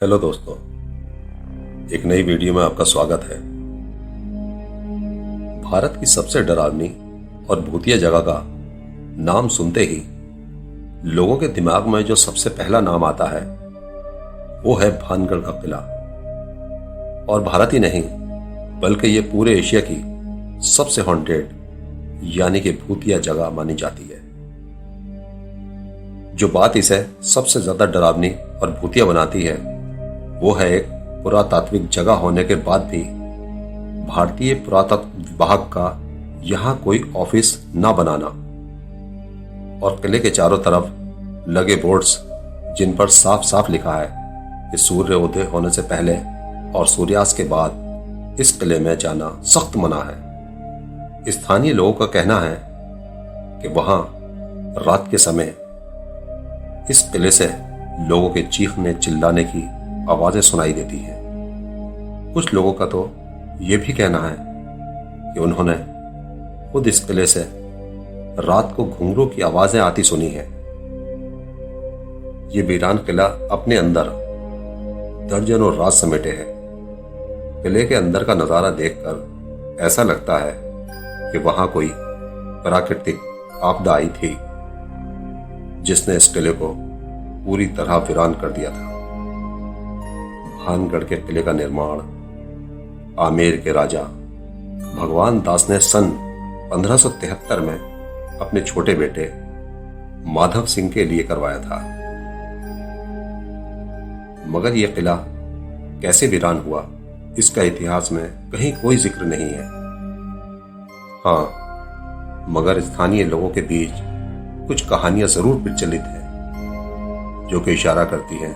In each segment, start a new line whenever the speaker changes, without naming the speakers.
Hello दोस्तों, एक नई वीडियो में आपका स्वागत है। भारत की सबसे डरावनी और भूतिया जगह का नाम सुनते ही लोगों के दिमाग में जो सबसे पहला नाम आता है वो है भानगढ़ का किला। और भारत ही नहीं बल्कि ये पूरे एशिया की सबसे हॉन्टेड यानी कि भूतिया जगह मानी जाती है। जो बात इसे सबसे ज्यादा डरावनी और भूतिया बनाती है वो है एक पुरातात्विक जगह होने के बाद भी भारतीय पुरातत्व विभाग का यहां कोई ऑफिस न बनाना और किले के चारों तरफ लगे बोर्ड्स जिन पर साफ साफ लिखा है कि सूर्य उदय होने से पहले और सूर्यास्त के बाद इस किले में जाना सख्त मना है। स्थानीय लोगों का कहना है कि वहां रात के समय इस किले से लोगों के चीखने चिल्लाने की आवाजें सुनाई देती हैं। कुछ लोगों का तो ये भी कहना है कि उन्होंने खुद इस किले से रात को घुंघरू की आवाजें आती सुनी है। ये वीरान किला अपने अंदर दर्जनों राज समेटे है। किले के अंदर का नजारा देखकर ऐसा लगता है कि वहां कोई प्राकृतिक आपदा आई थी जिसने इस किले को पूरी तरह वीरान कर दिया था। भानगढ़ के किले का निर्माण आमेर के राजा भगवान दास ने सन 1573 में अपने छोटे बेटे माधव सिंह के लिए करवाया था। मगर यह किला कैसे वीरान हुआ इसका इतिहास में कहीं कोई जिक्र नहीं है। हाँ, मगर स्थानीय लोगों के बीच कुछ कहानियां जरूर प्रचलित हैं जो कि इशारा करती हैं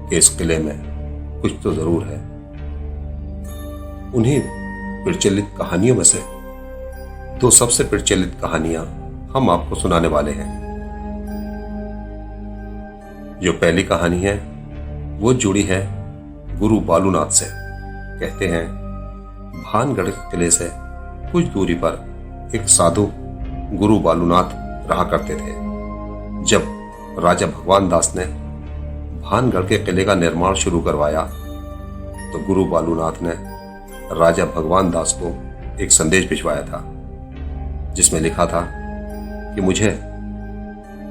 कि इस किले में कुछ तो जरूर है। उन्हीं प्रचलित कहानियों में से दो सबसे प्रचलित कहानियां हम आपको सुनाने वाले हैं। जो पहली कहानी है वो जुड़ी है गुरु बालूनाथ से। कहते हैं भानगढ़ किले से कुछ दूरी पर एक साधु गुरु बालूनाथ रहा करते थे। जब राजा भगवान दास ने भानगढ़ के किले का निर्माण शुरू करवाया तो गुरु बालूनाथ ने राजा भगवान दास को एक संदेश भिजवाया था जिसमें लिखा था कि मुझे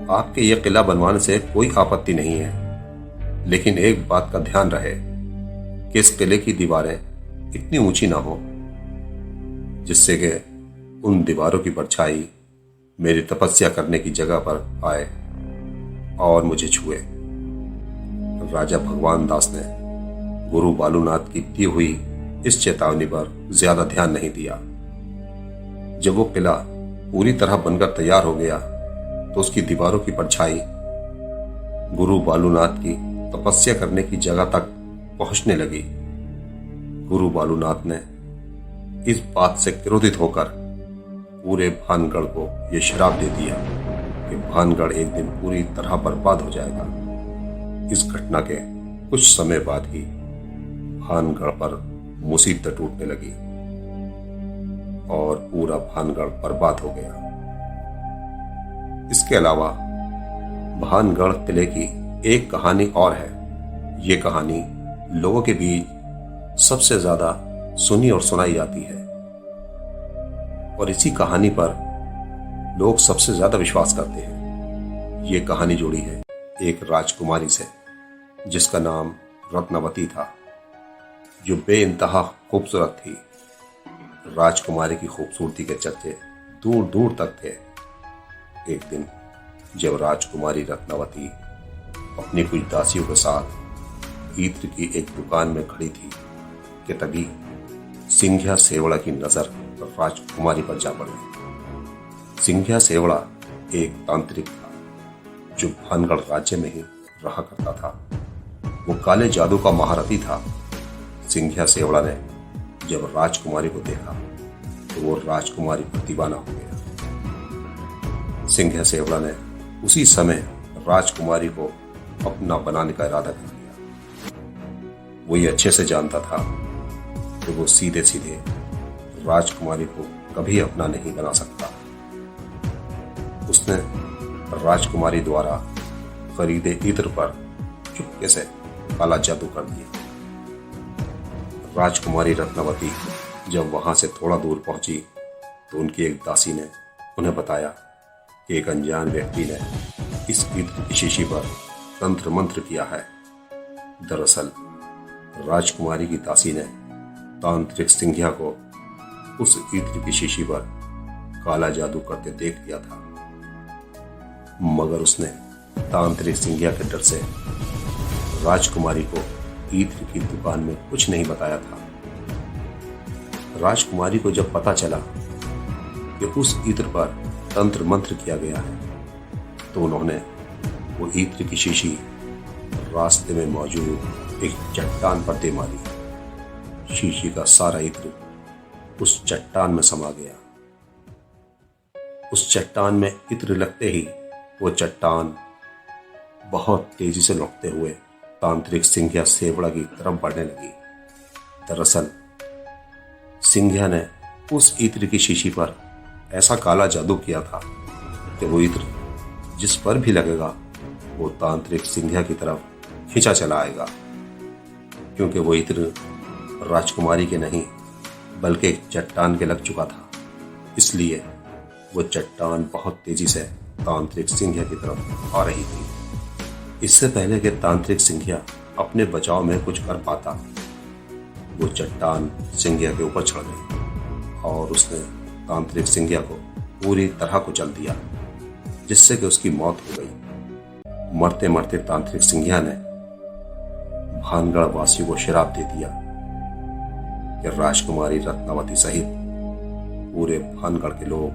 आपके यह किला बनवाने से कोई आपत्ति नहीं है, लेकिन एक बात का ध्यान रहे कि इस किले की दीवारें इतनी ऊंची ना हो जिससे कि उन दीवारों की परछाई मेरी तपस्या करने की जगह पर आए और मुझे छुए। राजा भगवान दास ने गुरु बालूनाथ की दी हुई इस चेतावनी पर ज्यादा ध्यान नहीं दिया। जब वो किला पूरी तरह बनकर तैयार हो गया तो उसकी दीवारों की परछाई गुरु बालूनाथ की तपस्या करने की जगह तक पहुंचने लगी। गुरु बालूनाथ ने इस बात से क्रोधित होकर पूरे भानगढ़ को यह श्राप दे दिया कि भानगढ़ एक दिन पूरी तरह बर्बाद हो जाएगा। इस घटना के कुछ समय बाद ही भानगढ़ पर मुसीबत टूटने लगी और पूरा भानगढ़ बर्बाद हो गया। इसके अलावा भानगढ़ किले की एक कहानी और है। ये कहानी लोगों के बीच सबसे ज्यादा सुनी और सुनाई जाती है और इसी कहानी पर लोग सबसे ज्यादा विश्वास करते हैं। ये कहानी जुड़ी है एक राजकुमारी से जिसका नाम रत्नावती था, जो बेइंतहा खूबसूरत थी। राजकुमारी की खूबसूरती के चर्चे दूर दूर तक थे। एक दिन जब राजकुमारी रत्नावती अपनी कुछ दासियों के साथ इत्र की एक दुकान में खड़ी थी कि तभी सिंघिया सेवड़ा की नजर राजकुमारी पर जा पड़ी। सिंघिया सेवड़ा एक तांत्रिक था जो भानगढ़ राज्य में ही रहा करता था। वो काले जादू का महारथी था। सिंघिया सेवड़ा ने जब राजकुमारी को देखा तो वो राजकुमारी पर दीवाना हो गया। सिंघिया सेवड़ा ने उसी समय राजकुमारी को अपना बनाने का इरादा कर लिया। वो ये अच्छे से जानता था कि वो सीधे सीधे राजकुमारी को कभी अपना नहीं बना सकता। उसने राजकुमारी द्वारा खरीदे इत्र पर चुपके से काला जादू कर दिया। राजकुमारी रत्नावती जब वहां से थोड़ा दूर पहुंची तो उनकी एक दासी ने उन्हें बताया कि एक अनजान व्यक्ति ने इस इत्र की शीशी पर तंत्र मंत्र किया है। दरअसल राजकुमारी की दासी ने तांत्रिक सिंघिया को उस इत्र की शीशी पर काला जादू करते देख लिया था, मगर उसने तांत्रिक सिंघिया के डर से राजकुमारी को इत्र की दुकान में कुछ नहीं बताया था। राजकुमारी को जब पता चला कि उस इत्र पर तंत्र मंत्र किया गया है तो उन्होंने वो इत्र की शीशी रास्ते में मौजूद एक चट्टान पर दे मारी। शीशी का सारा इत्र उस चट्टान में समा गया। उस चट्टान में इत्र लगते ही वो चट्टान बहुत तेजी से लौटते हुए तांत्रिक सिंघिया सेवड़ा की तरफ बढ़ने लगी। दरअसल सिंघिया ने उस इत्र की शीशी पर ऐसा काला जादू किया था कि वो इत्र जिस पर भी लगेगा वो तांत्रिक सिंघिया की तरफ खींचा चला आएगा। क्योंकि वो इत्र राजकुमारी के नहीं बल्कि एक चट्टान के लग चुका था, इसलिए वो चट्टान बहुत तेजी से तांत्रिक सिंघिया की तरफ आ रही थी। इससे पहले कि तांत्रिक सिंघिया अपने बचाव में कुछ कर पाता, वो चट्टान सिंघिया के ऊपर चढ़ गई और उसने तांत्रिक सिंघिया को पूरी तरह कुचल दिया, जिससे कि उसकी मौत हो गई। मरते मरते तांत्रिक सिंघिया ने भानगढ़ वासियों को श्राप दे दिया कि राजकुमारी रत्नावती सहित पूरे भानगढ़ के लोग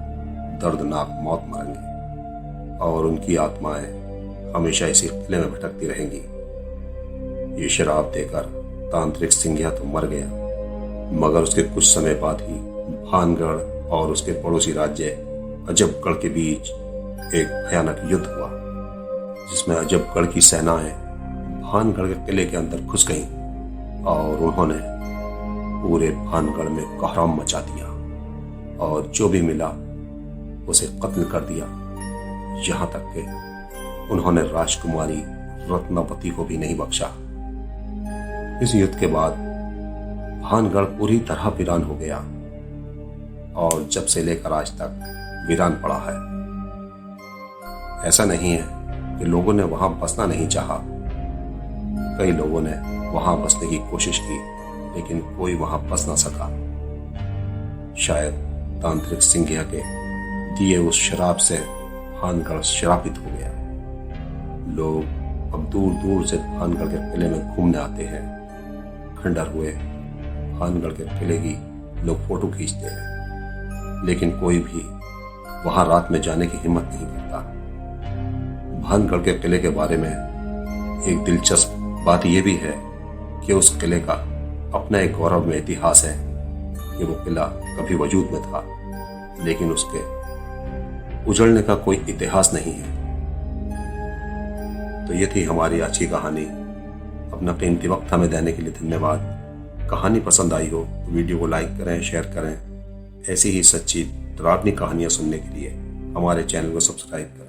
दर्दनाक मौत मरेंगे और उनकी आत्माएं हमेशा इसी किले में भटकती रहेंगी। ये श्राप देकर तांत्रिक सिंघिया तो मर गया, मगर उसके कुछ समय बाद ही भानगढ़ और उसके पड़ोसी राज्य अजबगढ़ के बीच एक भयानक युद्ध हुआ, जिसमें अजबगढ़ की सेनाएं भानगढ़ के किले के अंदर घुस गईं और उन्होंने पूरे भानगढ़ में कोहराम मचा दिया और जो भी मिला उसे कत्ल कर दिया। यहां तक कि उन्होंने राजकुमारी रत्नावती को भी नहीं बख्शा। इस युद्ध के बाद भानगढ़ पूरी तरह वीरान हो गया और जब से लेकर आज तक वीरान पड़ा है। ऐसा नहीं है कि लोगों ने वहां बसना नहीं चाहा, कई लोगों ने वहां बसने की कोशिश की, लेकिन कोई वहां बस ना सका। शायद तांत्रिक सिंघिया के दिए उस शराब से भानगढ़ श्रापित हो गया। लोग अब दूर दूर से भानगढ़ के किले में घूमने आते हैं। खंडर हुए भानगढ़ के किले की लोग फोटो खींचते हैं, लेकिन कोई भी वहां रात में जाने की हिम्मत नहीं करता। भानगढ़ के किले के बारे में एक दिलचस्प बात यह भी है कि उस किले का अपना एक गौरवमय इतिहास है कि वो किला कभी वजूद में था, लेकिन उसके उजड़ने का कोई इतिहास नहीं है। तो ये थी हमारी आज की कहानी। अपना कीमती वक्त हमें देने के लिए धन्यवाद। कहानी पसंद आई हो तो वीडियो को लाइक करें, शेयर करें। ऐसी ही सच्ची डरावनी कहानियां सुनने के लिए हमारे चैनल को सब्सक्राइब करें।